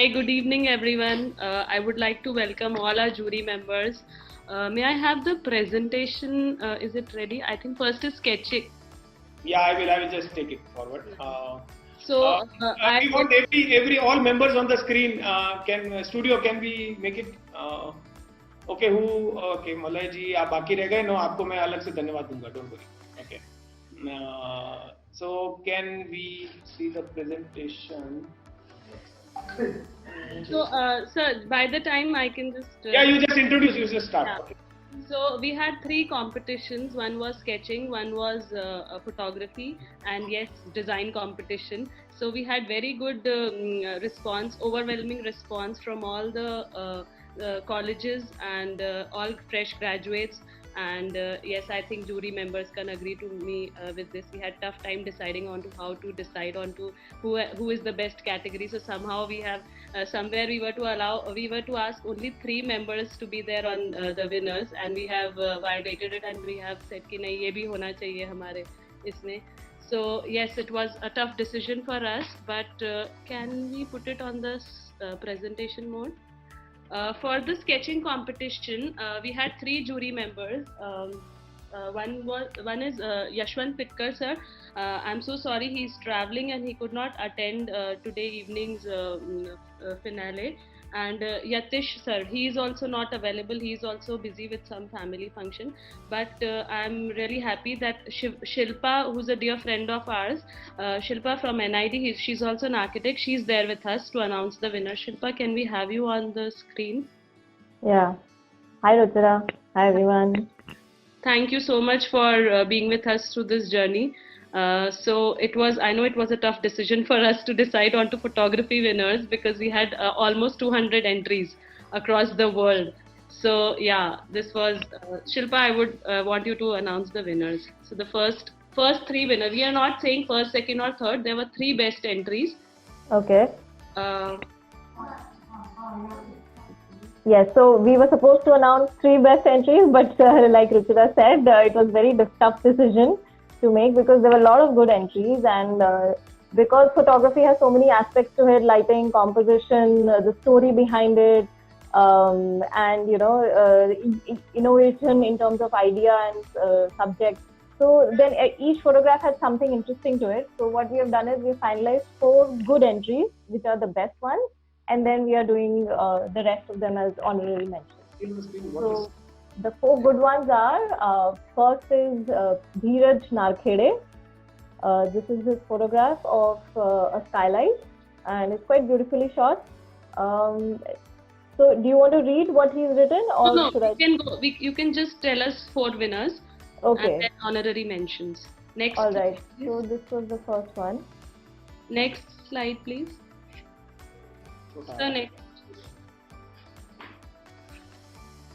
Hi, good evening, everyone. I would like to welcome all our jury members. May I have the presentation? Is it ready? I think first is sketching. Yeah, I will just take it forward. I We want every all members on the screen. Can studio can we make it? Okay, okay, Malay ji आप बाकी रह गए. No, आपको मैं अलग से धन्यवाद दूंगा. Don't worry. Okay. So can we see the presentation? Sir, by the time I can just. Yeah, you just introduce. You just start. Yeah. Okay. So we had 3 competitions. One was sketching, one was photography, and yes, design competition. So we had very good response, overwhelming response from all the colleges and all fresh graduates. And yes, I think jury members can agree to me with this. We had tough time deciding on to how to decide on to who is the best category. So somehow we have somewhere we were to ask only 3 members to be there on the winners, and we have violated it, and we have said कि नहीं ये भी होना चाहिए हमारे इसमें. So yes, it was a tough decision for us, but can we put it on the presentation mode? For the sketching competition, we had 3 jury members. One is Yashwant Pitkar sir. I'm so sorry, he's traveling and he could not attend today evening's finale. And Yatish sir, he is also not available. He is also busy with some family function. But I'm really happy that Shilpa, who's a dear friend of ours, Shilpa from NID, she's also an architect. She's there with us to announce the winner. Shilpa, can we have you on the screen? Yeah. Hi, Ruchira. Hi, everyone. Thank you so much for being with us through this journey. So I know it was a tough decision for us to decide on to photography winners because we had almost 200 entries across the world. So yeah, this was Shilpa. I would want you to announce the winners. So the first 3 winners. We are not saying first, second, or third. There were 3 best entries. Okay. Yes, so we were supposed to announce 3 best entries, but like Ruchira said, it was very tough decision to make because there were a lot of good entries, and because photography has so many aspects to it, lighting, composition, the story behind it, and innovation in terms of idea and subject. So then each photograph had something interesting to it. So what we have done is we finalized 4 good entries, which are the best ones, and then we are doing the rest of them as honorary mentions. So the 4 good ones are, first is Dheeraj Narkhede. This is his photograph of a skylight, and it's quite beautifully shot. So do you want to read what he's written, or no, should I? You can just tell us 4 winners. Okay. And then honorary mentions. Next. All right. So this was the first one. Next slide, please. So next.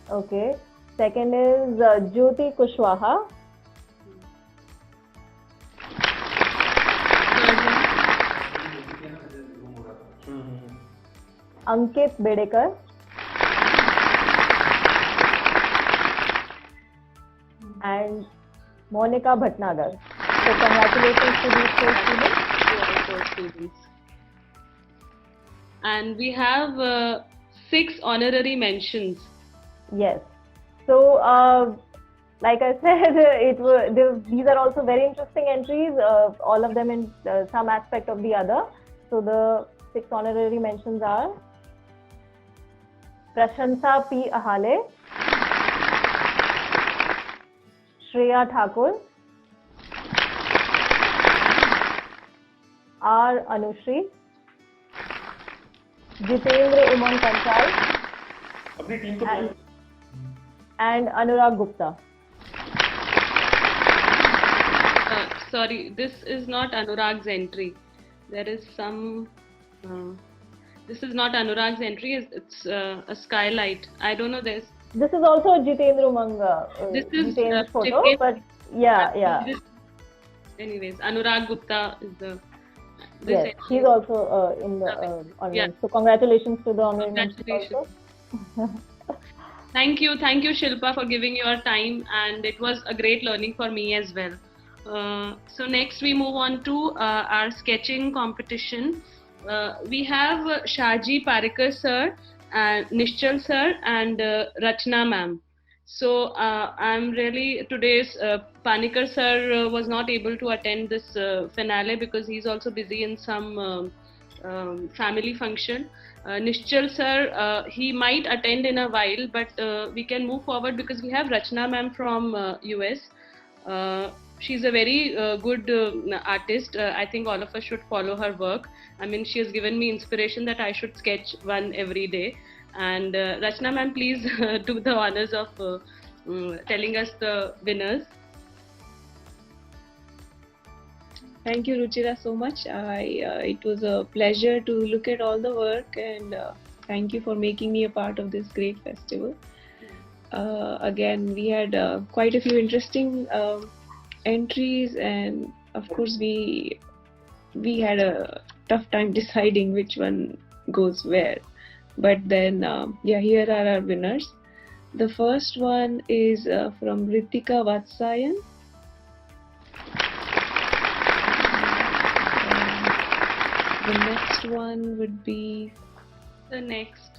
Okay. Second is Jyoti Kushwaha. Ankit Bedekar. And Monica Bhatnagar. So congratulations to these 4 students. And we have 6 honorary mentions. Yes. So like I said, these are also very interesting entries, all of them in some aspect of the other. So the 6 honorary mentions are Prashansa P. Ahale, Shreya Thakur, R. Anushri, Jitendra Umang Kansal, and Anurag Gupta. Sorry, this is not Anurag's entry. There is some. This is not Anurag's entry. It's a skylight. I don't know this. This is also a Jitendra Umang Jitendra's photo, but yeah. Anyways, Anurag Gupta is the. Yes, he's also in the honorary. Yeah. So congratulations to the honorary mentions also. Thank you, Shilpa, for giving your time, and it was a great learning for me as well. So next we move on to our sketching competition. We have Shaji Parikar sir, and Nishchal sir, and Rachna ma'am. So I'm really today's Panikar sir was not able to attend this finale because he's also busy in some family function. Nishchal sir, he might attend in a while, but we can move forward because we have Rachna ma'am from US. She's a very good artist. I think all of us should follow her work. I mean, she has given me inspiration that I should sketch one every day. And Rachna ma'am, please do the honors of telling us the winners. Thank you, Ruchira, so much. It was a pleasure to look at all the work, and thank you for making me a part of this great festival. Again, we had quite a few interesting entries, and of course we had a tough time deciding which one goes where. But then, yeah, here are our winners. The first one is from Ritika Vatsayan. The next one would be The next.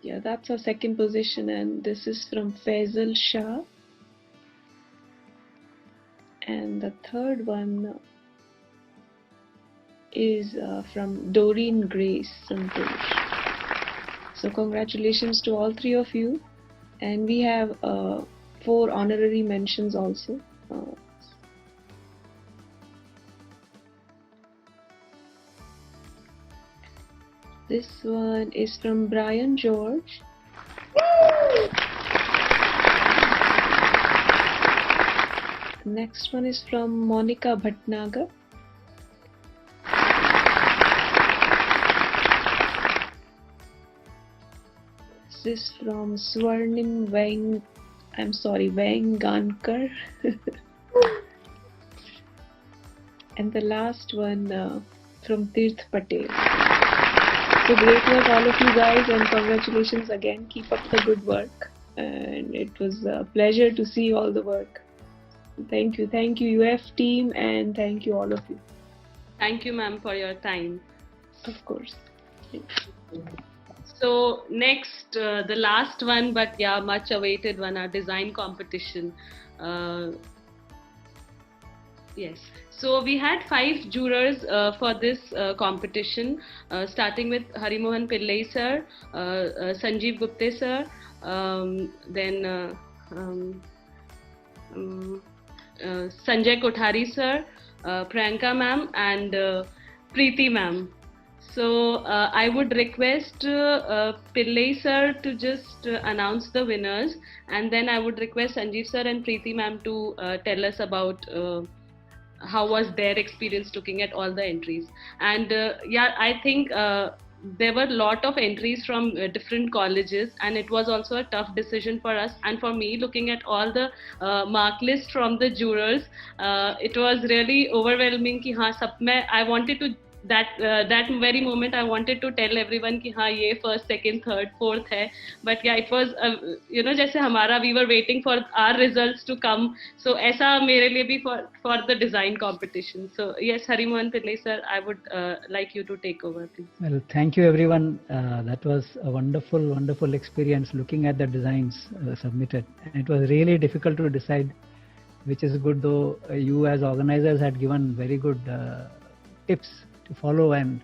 yeah, that's our second position, and this is from Faisal Shah. And the third one is from Doreen Grace Santosh. So congratulations to all three of you. And we have 4 honorary mentions also. This one is from Brian George. Next one is from Monica Bhatnagar. This is from Swarnim Vengankar. And the last one from Tirth Patel. So great work all of you guys, and congratulations again. Keep up the good work. And it was a pleasure to see all the work. Thank you UF team, and thank you all of you. Thank you, ma'am, for your time. Of course. So next, the last one, but yeah, much awaited one, our design competition. Yes. So we had 5 jurors for this competition, starting with Harimohan Pillai sir, Sanjeev Gupte sir, then Sanjay Kothari sir, Priyanka ma'am, and Preeti ma'am. So I would request Pillai sir to just announce the winners, and then I would request Sanjeev sir and Preeti ma'am to tell us about how was their experience looking at all the entries. And yeah, I think there were a lot of entries from different colleges, and it was also a tough decision for us and for me, looking at all the mark list from the jurors. It was really overwhelming ki haan, sab mein, I wanted to that very moment I wanted to tell everyone ki हाँ ये first, second, third, fourth है, but yeah, it was you know, जैसे हमारा we were waiting for our results to come, so ऐसा मेरे लिए भी for the design competition. So yes, Harimohan Pillai sir, I would like you to take over, please. Well, thank you everyone. That was a wonderful experience looking at the designs submitted, and it was really difficult to decide which is good, though you as organizers had given very good tips to follow and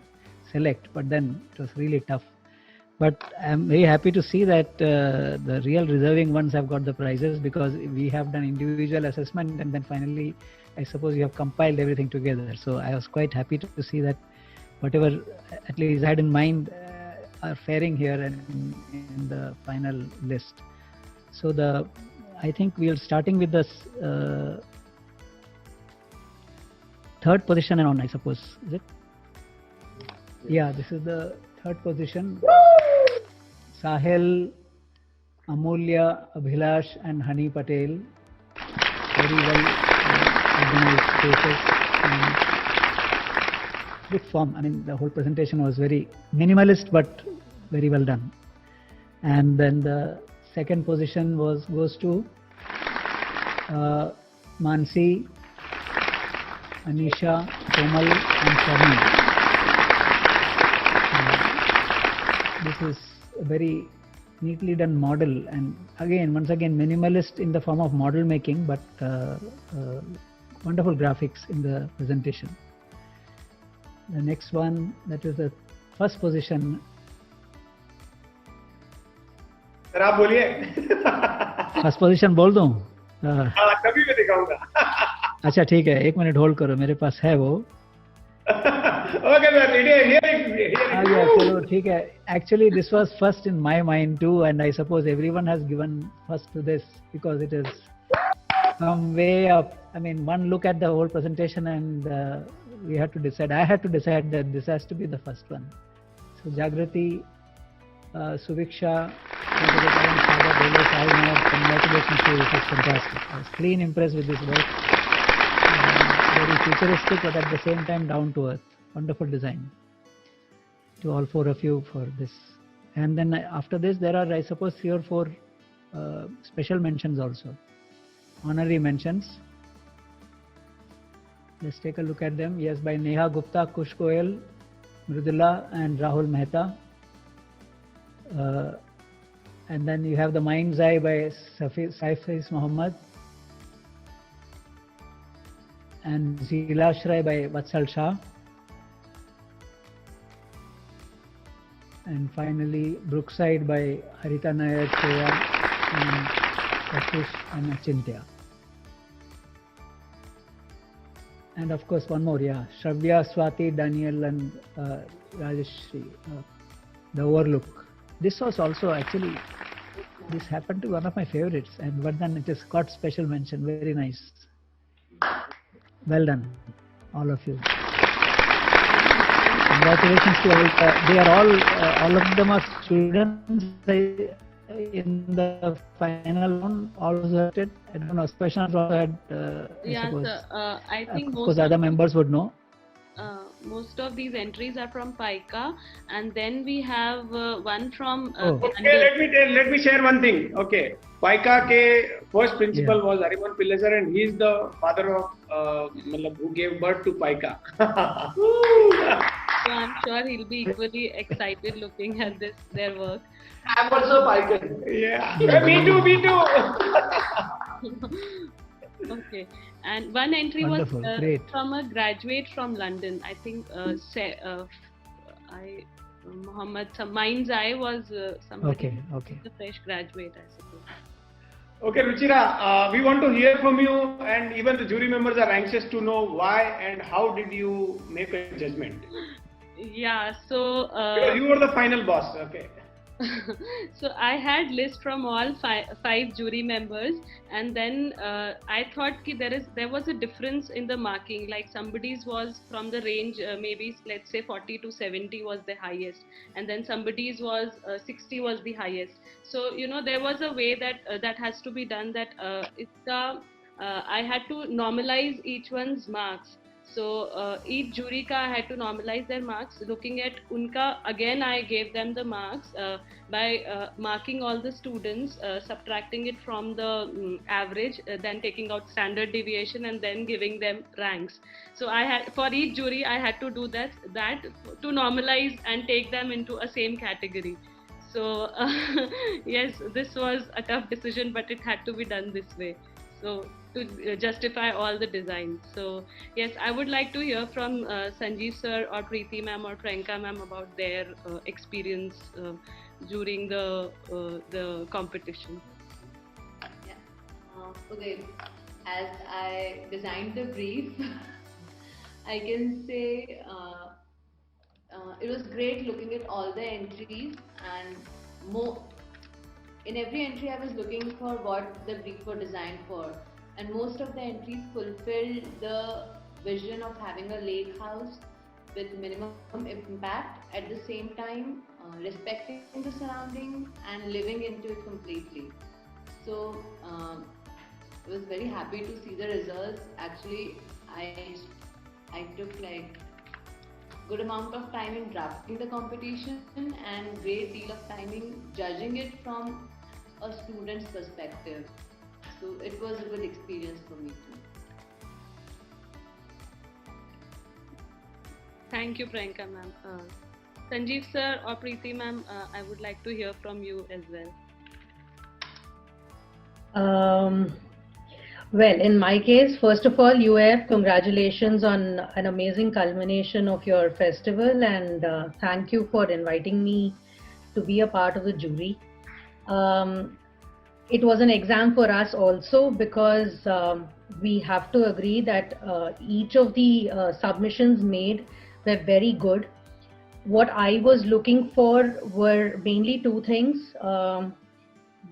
select, but then it was really tough. But I'm very happy to see that the real reserving ones have got the prizes, because we have done individual assessment and then finally I suppose you have compiled everything together. So I was quite happy to see that whatever at least I had in mind are faring here in the final list. So I think we are starting with this third position and on, I suppose. Is it? Yeah, this is the third position. Sahil, Amulya, Abhilash and Hani Patel. Very well organized spaces. Good form. I mean, the whole presentation was very minimalist but very well done. And then the second position goes to Mansi, Anisha, Komal, and Sharmi. This is a very neatly done model, and once again minimalist in the form of model making, but wonderful graphics in the presentation. The next one, that is the first position. Sir आप बोलिए. First position बोल दूं? कभी भी दिखाऊंगा. अच्छा ठीक है, 1 मिनट होल्ड करो, मेरे पास है वो. Okay sir, here. चलो ठीक है. Actually this was first in my mind too, and I suppose everyone has given first to this because it is some way up. I mean, one look at the whole presentation and we had to decide. I had to decide that this has to be the first one. So Jagrati, Suviksha, congratulations to you. It is fantastic. I was clean impressed with this work. Very futuristic, but at the same time down to earth. Wonderful design. To all 4 of you for this. And then after this, there are, I suppose, 3 or 4 special mentions also. Honorary mentions. Let's take a look at them. Yes, by Neha Gupta, Kush Goyal, Mridula, and Rahul Mehta. And then you have the Mind's Eye by Saifiz Muhammad. And Zilashray by Vatsal Shah. And finally, Brookside by Harita Nair, Shreya, and Ashish and Achintya. And of course, one more, Shravya, Swati, Daniel, and Rajeshri, The Overlook. This was also actually, this happened to be one of my favorites, but then it has got special mention. Very nice. Well done, all of you. Congratulations to all. They are all of them are students in the final round. All selected. I don't know. Special also had. I think because other members would know. Most of these entries are from Paika, and then we have one from. Okay, let me share one thing. Okay, Paika ke first principal was Hariman Pillai sir, and he is the father of who gave birth to Paika. So I'm sure he'll be equally excited looking at their work. I'm also Paika. Yeah. Me too. Okay, and one entry Wonderful. was from a graduate from London. I think Muhammad. Mind's Eye was somebody. Okay. A fresh graduate, I suppose. Okay, Ruchira, we want to hear from you, and even the jury members are anxious to know why and how did you make a judgment. Yeah, so you were the final boss. Okay. So I had list from all 5 jury members, and then I thought there was a difference in the marking. Like somebody's was from the range maybe let's say 40 to 70 was the highest, and then somebody's was 60 was the highest. So there was a way that that has to be done. That I had to normalize each one's marks. So each jury I had to normalize their marks. Looking at unka, again I gave them the marks by marking all the students, subtracting it from the average, then taking out standard deviation, and then giving them ranks. So I had, for each jury I had to do that to normalize and take them into a same category. So yes, this was a tough decision, but it had to be done this way. So to justify all the designs. So yes, I would like to hear from Sanjeev sir or Preeti ma'am or Priyanka ma'am about their experience during the competition. Yeah. Okay. As I designed the brief, I can say it was great looking at all the entries, and in every entry I was looking for what the brief were designed for, and most of the entries fulfilled the vision of having a lake house with minimum impact, at the same time respecting the surroundings and living into it completely. So I was very happy to see the results. Actually, I took like good amount of time in drafting the competition and great deal of time in judging it from a student's perspective. So it was a good experience for me too. Thank you, Priyanka ma'am. Sanjeev sir or Preeti ma'am, I would like to hear from you as well. Well, in my case, first of all, UAF, congratulations on an amazing culmination of your festival, and thank you for inviting me to be a part of the jury. It was an exam for us also because we have to agree that each of the submissions made were very good. What I was looking for were mainly two things.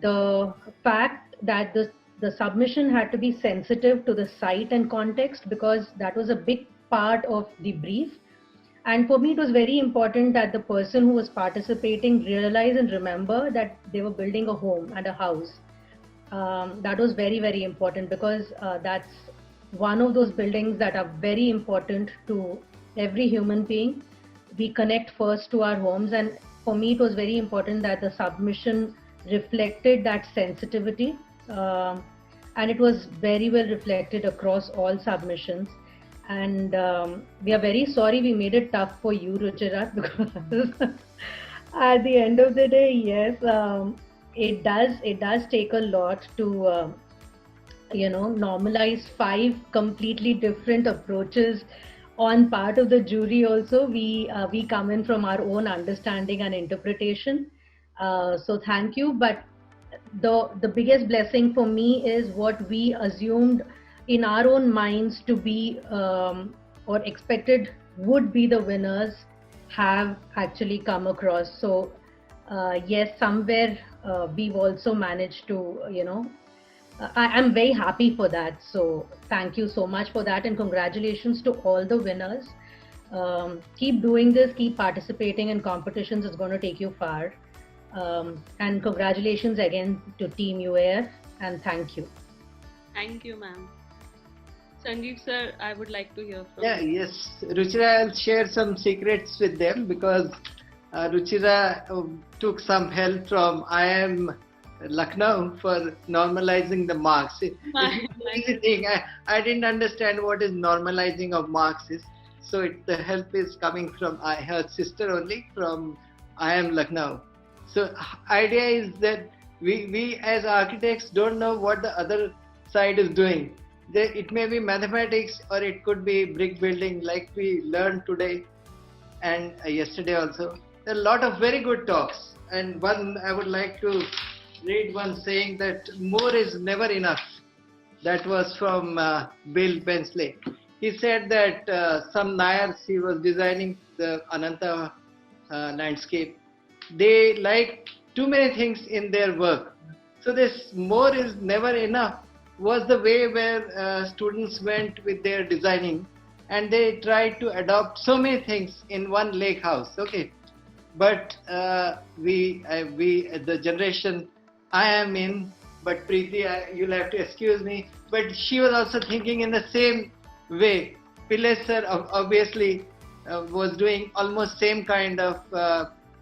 The fact that the submission had to be sensitive to the site and context, because that was a big part of the brief. And for me, it was very important that the person who was participating realize and remember that they were building a home and a house. That was very, very important, because that's one of those buildings that are very important to every human being. We connect first to our homes, and for me, it was very important that the submission reflected that sensitivity, and it was very well reflected across all submissions. And we are very sorry we made it tough for you, Ruchira, because at the end of the day, yes, it does take a lot to normalize 5 completely different approaches on part of the jury. Also, we come in from our own understanding and interpretation. So thank you. But the biggest blessing for me is what we assumed in our own minds to be or expected would be the winners have actually come across. So yes, somewhere we've also managed to, I'm very happy for that. So thank you so much for that, and congratulations to all the winners. Keep doing this, keep participating in competitions. It's going to take you far. And congratulations again to Team UAF, and thank you. Thank you, ma'am. Sanjeev sir, I would like to hear from you. Yes. Ruchira, I'll share some secrets with them, because Ruchira took some help from IIM Lucknow for normalizing the marks. It's an easy thing. I didn't understand what is normalizing of marks is. So the help is coming from her sister only from IIM Lucknow. So idea is that we as architects don't know what the other side is doing. It may be mathematics, or it could be brick building, like we learned today and yesterday also. There are a lot of very good talks, and one I would like to read one saying that more is never enough. That was from Bill Bensley. He said that some Nayars, he was designing the Ananta landscape. They like too many things in their work. So this more is never enough was the way where students went with their designing, and they tried to adopt so many things in one lake house. Okay, but we the generation I am in, but Preeti, you'll have to excuse me, but she was also thinking in the same way. Pillai sir obviously was doing almost same kind of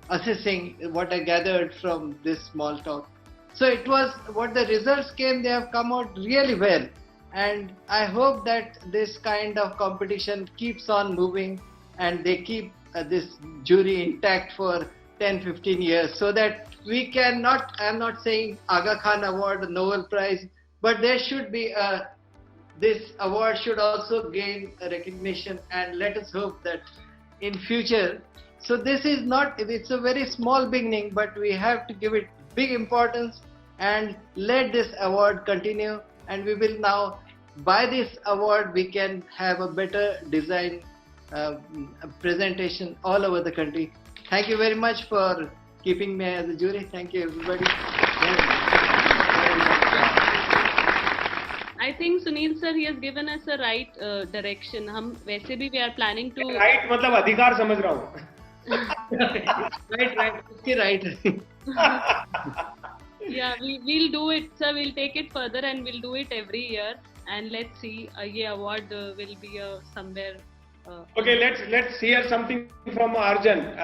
assessing, what I gathered from this small talk. So it was, what the results came, they have come out really well. And I hope that this kind of competition keeps on moving, and they keep this jury intact for 10-15 years, so that we cannot, I'm not saying Aga Khan Award, Nobel Prize, but there should be this award should also gain a recognition, and let us hope that in future. So this is not, it's a very small beginning, but we have to give it big importance and let this award continue, and we will now, by this award, we can have a better design presentation all over the country. Thank you very much for keeping me as a jury. Thank you, everybody. I think Sunil sir, he has given us a right direction. हम वैसे भी we are planning to. Right मतलब अधिकार समझ रहा हूँ. Right. Yeah, we'll do it, sir. We'll take it further and we'll do it every year. And let's see, ये award will be somewhere Okay, let's hear something from Arjun.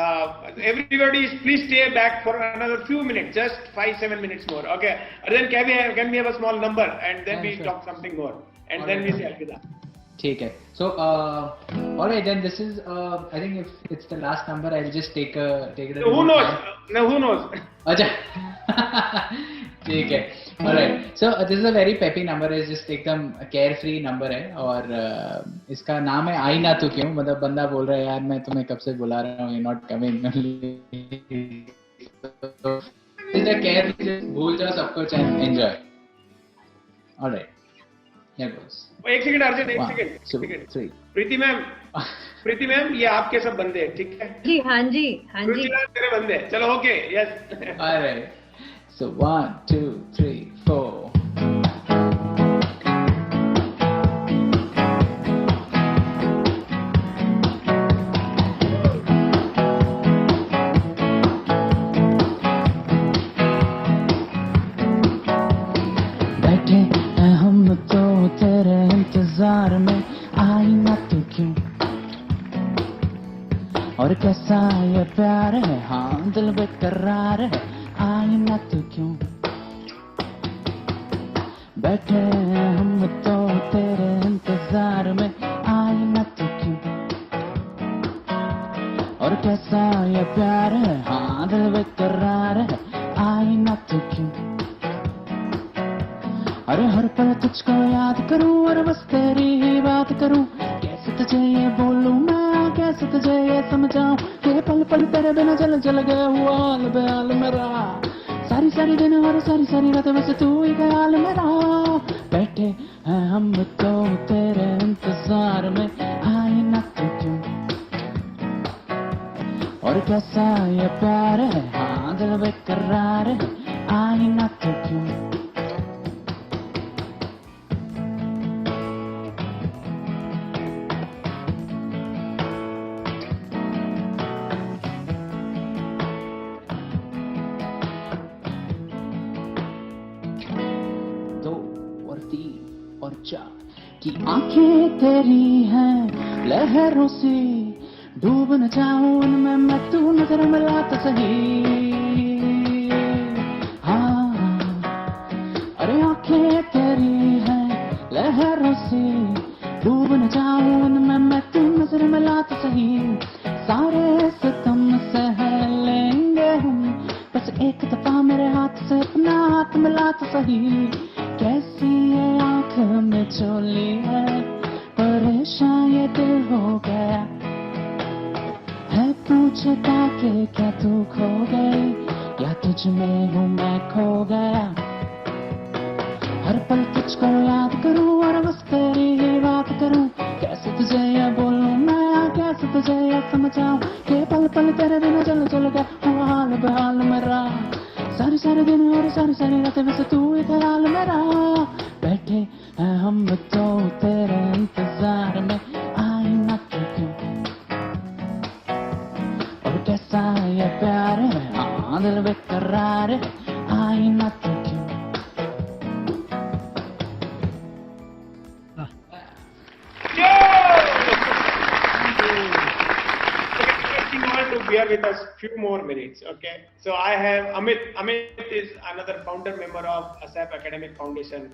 Everybody, please stay back for another few minutes, just 5-7 minutes more. Okay, Arjun, can we have a small number and then we talk something more, and then we say alvida. Okay. So, alright then. This is I think if it's the last number, I'll just take it. So who knows? No, who knows? Acha. Okay. Alright. So this is a very peppy number. It's just एकदम carefree number है और इसका नाम है आई ना तो क्यों, मतलब बंदा बोल रहा है यार मैं तुम्हें कब से बुला रहा हूँ, you're not coming. So it's a carefree, just भूल जाओ सब कुछ and enjoy. Alright. Here goes. एक सेकंड अर्जुन, एक सेकंड. प्रीति मैम ये आपके सब बंदे हैं, ठीक है? जी हाँ जी हाँ जी. रुचिरा तेरे बंदे हैं. चलो ओके, यस. Alright. So 1, 2, 3, 4. बैठे हैं हम तो तेरे इंतजार में, आई ना तू क्यों, और कैसा ये प्यार है, हाँ दिल बेकरार है, आई ना तू क्यों. बैठे हैं हम तो तेरे इंतजार में, आई ना तू क्यों, और कैसा ये प्यार है, हाँ दिल बेकरार है, आई ना तू क्यों. अरे हर पल तुझको याद करूं और बस तेरी ही बात करूं, कैसे तुझे ये बोलूं मैं, कैसे तुझे ये समझाऊं, ये पल पल तेरे बिना जल जल गया हुआ हाल बेहाल मेरा, सारी सारी दिन और सारी सारी रातें बस तू ही ख्याल मेरा. बैठे हैं हम तो तेरे इंतजार में, आई ना तू क्यों, और कैसा ये प्यार है, हाँ दिल बेकरार है, आई ना तू क्यों. कि आंखें तेरी हैं लहरों सी, डूब न जाऊं उनमें मैं, तू नजर मिला तो सही. हाँ अरे आंखें तेरी हैं लहरों सी, डूब न जाऊं उनमें मैं, तू नजर मिला तो सही. सारे सितम सह लेंगे हम, बस एक दफा मेरे हाथ से अपना हाथ मिला तो सही. कैसी ये आँख में चोली है, परेशान ये दिल हो गया है, पूछता कि क्या तू खो गई, या तुझ में हूँ मैं खो गया. हर पल तुझको याद करूँ और बस तेरी ही बात करूँ, कैसे तुझे ये बोलूँ मैं, कैसे तुझे ये समझाऊँ, कि पल पल तेरे बिना जल जल गया हुआ हाल बेहाल मेरा, सारी सारी दिन और सारी सारी रातें बस तू ही ख्याल मेरा. बैठे हैं हम तो तेरे इंतजार में, आई ना तू क्यों, और कैसा ये प्यार है, हाँ दिल बेकरार है, आई ना तू क्यों. Bear with us few more minutes. Okay, so I have Amit is another founder member of ASAP Academic Foundation.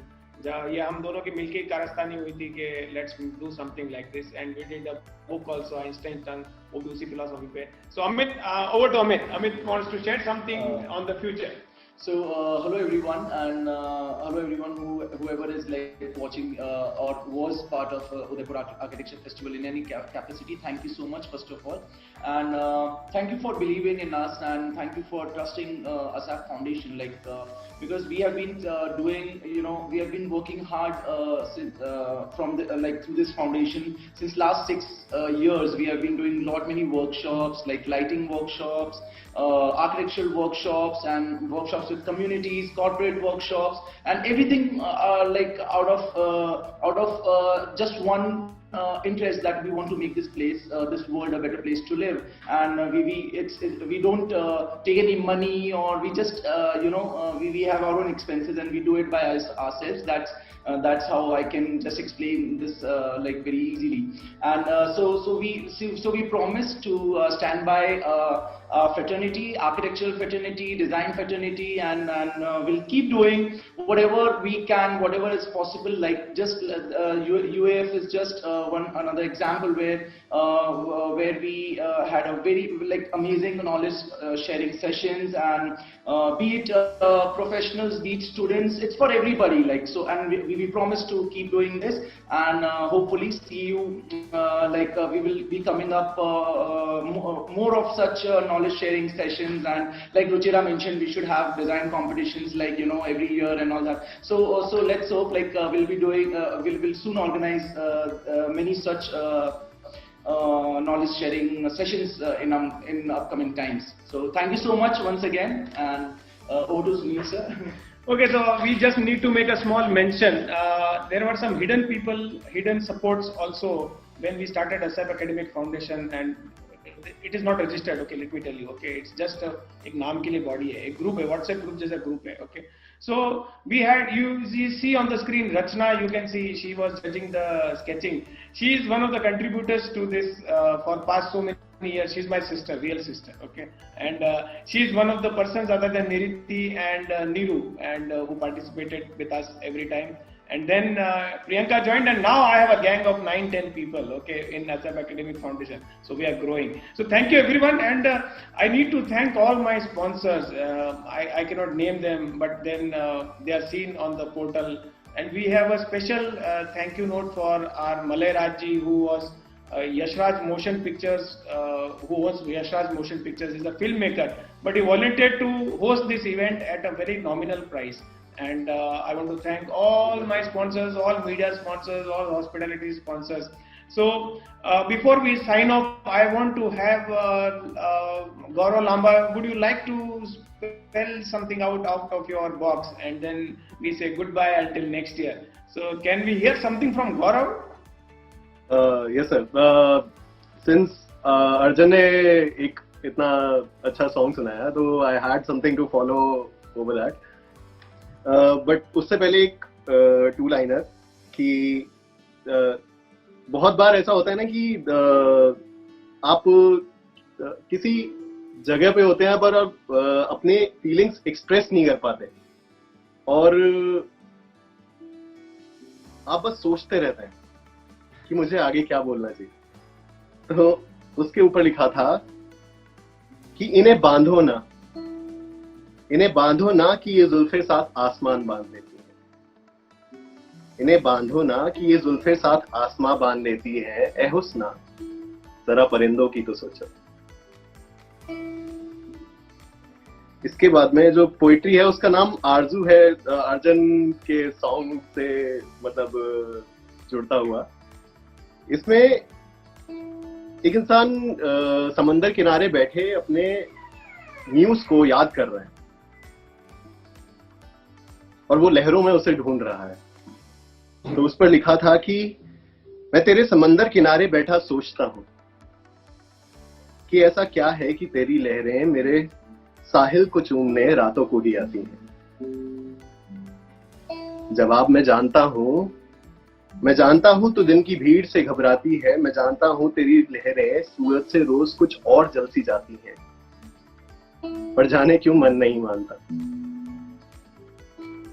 ये हम दोनों की मिलके कारस्तानी हुई थी कि let's do something like this, and we did a book also, Einstein's Tongue, वो भी उसी philosophy पे. So Amit, over to Amit. Amit wants to share something on the future. So hello everyone, and hello everyone whoever is like watching or was part of Udaipur Architecture Festival in any capacity. Thank you so much first of all, and thank you for believing in us, and thank you for trusting ASAP Foundation, because we have been doing, we have been working hard since from through this foundation since last 6 years. We have been doing many workshops, like lighting workshops, architectural workshops, and workshops with communities, corporate workshops, and everything out of just one interest that we want to make this place, this world, a better place to live, and we don't take any money, or we just we have our own expenses and we do it by ourselves. That's how I can just explain this like very easily. And so we promise to stand by fraternity, architectural fraternity, design fraternity, and we'll keep doing whatever we can, whatever is possible. Like just UAF is just another example where we had a very like amazing knowledge sharing sessions, and be it professionals, be it students, it's for everybody. Like so, and we promise to keep doing this, and hopefully see you we will be coming up more of such knowledge sharing sessions. And like Ruchira mentioned, we should have design competitions like every year and all that. So let's hope like we'll be doing we'll soon organize many such knowledge sharing sessions in upcoming times. So thank you so much once again, and over to Sunil sir. Okay, so we just need to make a small mention. There were some hidden people, hidden supports also when we started ASAP Academic Foundation, and it is not registered. Okay, let me tell you. Okay, it's just एक नाम के लिए body है, एक group है, WhatsApp group जैसा group है. Okay, so we had you see on the screen Rachna. You can see she was judging the sketching. She is one of the contributors to this for past so many years. She's my sister, real sister. Okay, and she's one of the persons other than Niriti and Niru, and who participated with us every time. And then Priyanka joined, and now I have a gang of 9-10 people, okay, in ASAP Academic Foundation. So we are growing. So thank you everyone, and I need to thank all my sponsors. I cannot name them, but then they are seen on the portal. And we have a special thank you note for our Malay Rajji, who was Yashraj Motion Pictures, is a filmmaker, but he volunteered to host this event at a very nominal price. And I want to thank all my sponsors, all media sponsors, all hospitality sponsors. So before we sign off, I want to have Gaurav Lamba. Would you like to spell something out of your box, and then we say goodbye until next year? So can we hear something from Gaurav? Yes sir. Since Arjun ने एक इतना अच्छा song सुनाया, तो I had something to follow over that. But उससे पहले एक two liner कि बहुत बार ऐसा होता है ना कि आप किसी जगह पे होते हैं पर आप अपने फीलिंग्स एक्सप्रेस नहीं कर पाते, और आप बस सोचते रहते हैं कि मुझे आगे क्या बोलना चाहिए. तो उसके ऊपर लिखा था कि इन्हें बांधो ना कि ये जुल्फे साथ आसमान बांध देती हैं. इन्हें बांधो ना कि ये जुल्फे साथ आसमां बांध देती हैं. ए हुस्ना जरा परिंदों की तो सोचो. इसके बाद में जो पोइट्री है उसका नाम आरजू है, अर्जुन के सॉन्ग से मतलब जुड़ता हुआ. इसमें एक इंसान समंदर किनारे बैठे अपने म्यूज को याद कर रहा है, और वो लहरों में उसे ढूंढ रहा है. तो उस पर लिखा था कि मैं तेरे समंदर किनारे बैठा सोचता हूं कि ऐसा क्या है कि तेरी लहरें मेरे साहिल को चूमने रातों को ही आती हैं. जवाब मैं जानता हूं तो दिन की भीड़ से घबराती है. मैं जानता हूं तेरी लहरें सूरज से रोज कुछ और जल सी जाती हैं, पर जाने क्यों मन नहीं मानता.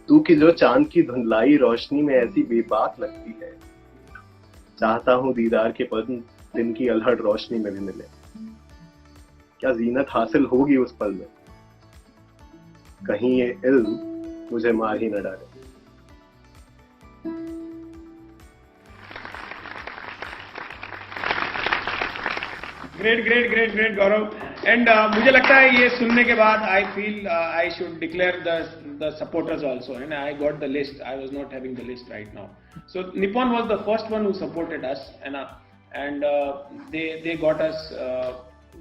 तू की जो चांद की धुंधलाई रोशनी में ऐसी बेबाक लगती है. चाहता हूं दीदार के पल दिन की अलहड़ रोशनी में भी मिले. क्या जीनत हासिल होगी उस पल में, कहीं ये इल्म मुझे मार ही न डाले. Great Gaurav. एंड मुझे लगता है ये सुनने के बाद I feel I should declare the supporters also, and I got the list. I was not having the list right now. So Nippon was the first one who supported us, and they got us,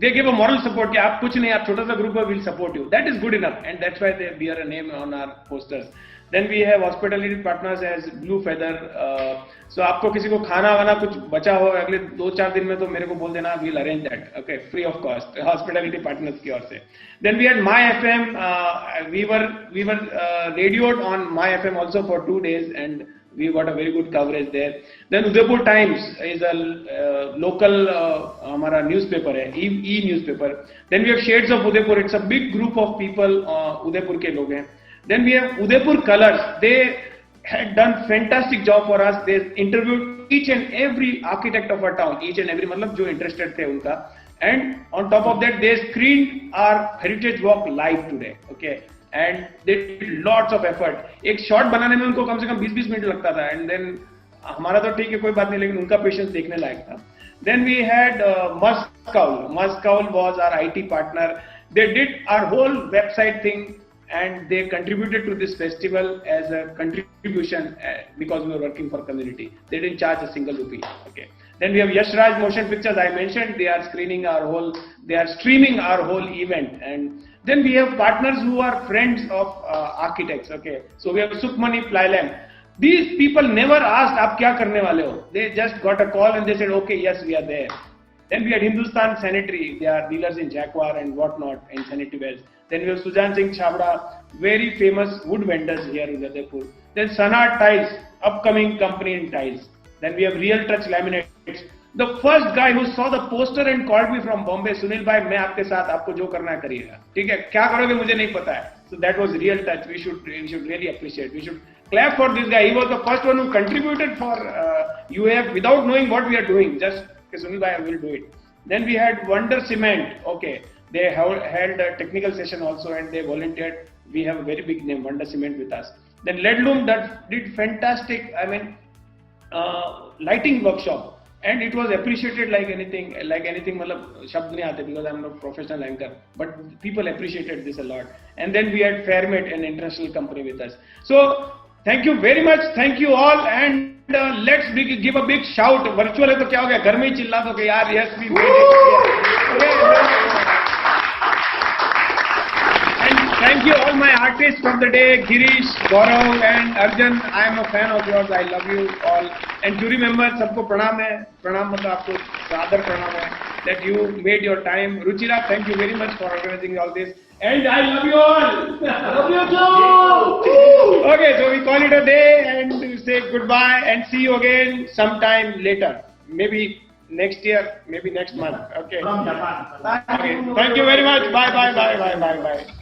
they give a moral support कि आप कुछ नहीं, आप छोटा सा group है, we'll support you. That is good enough, and that's why they bear a name on our posters. Then we have hospitality partners as Blue Feather. So आपको किसी को खाना वाना कुछ बचा हो अगले 2-4 दिन में तो मेरे को बोल देना, we'll arrange that. Okay, free of cost. Hospitality partners की ओर से. Then we had My FM. We were radioed on My FM also for 2 days and we got a very good coverage there. Then Udaipur Times is a local हमारा newspaper है, e-newspaper. Then we have Shades of Udaipur. It's a big group of people Udaipur के लोग हैं. Then we have Udaipur Colors. They had done fantastic job for us. They interviewed each and every architect of our town, each and every मतलब जो interested थे उनका. And on top of that, they screened our heritage walk live today. Okay. And they did lots of effort. एक shot बनाने में उनको कम से कम 20-20 minute लगता था. And then हमारा तो ठीक है कोई बात नहीं, लेकिन उनका पेशेंस देखने लायक था. Then we had Muskowl. Muskowl was our IT partner. They did our whole website thing and they contributed to this festival as a contribution because we were working for community. They didn't charge a single rupee. Okay. Then we have Yash Raj Motion Pictures. I mentioned they are streaming our whole event. And then we have partners who are friends of architects. Okay. So we have Sukhmani Plylam. These people never asked, "Aap kya karne wale ho?" They just got a call and they said, "Okay, yes, we are there." Then we had Hindustan Sanitary. They are dealers in Jaguar and whatnot in sanitary wares. Then we have Sujan Singh Chabra, very famous wood vendors here in Udaipur. Then Sana Tiles, upcoming company in tiles. Then we have Real Touch Laminates. The first guy who saw the poster and called me from Bombay, Sunil bhai, मैं आपके साथ आपको जो करना है करिएगा. ठीक है, क्या करोगे मुझे नहीं पता है. So that was Real Touch. We should really appreciate. We should clap for this guy. He was the first one who contributed for UAF without knowing what we are doing. Just Sunil bhai, I will do it. Then we had Wonder Cement. Okay, they held a technical session also and they volunteered. We have a very big name, Wonder Cement, with us. Then Leadloom that did fantastic. I mean, lighting workshop. And it was appreciated like anything. मतलब शब्द नहीं आते because I'm not a professional anchor, but people appreciated this a lot. And then we had Fairmate, an international company, with us. So thank you very much. Thank you all, and let's give a big shout. Virtual है तो क्या हो गया? घर में ही चिल्ला दो कि यार yes we made it. And thank you all my artists of the day, Girish, Gaurav, and Arjun. I am a fan of yours. I love you all. And jury members, सबको प्रणाम है. प्रणाम मतलब आपको सादर प्रणाम है that you made your time. Ruchira, thank you very much for organizing all this. And I love you all. Love you too. Okay, so we call it a day and say goodbye and see you again sometime later. Maybe next year, maybe next month. Okay. Okay. Thank you very much. Bye.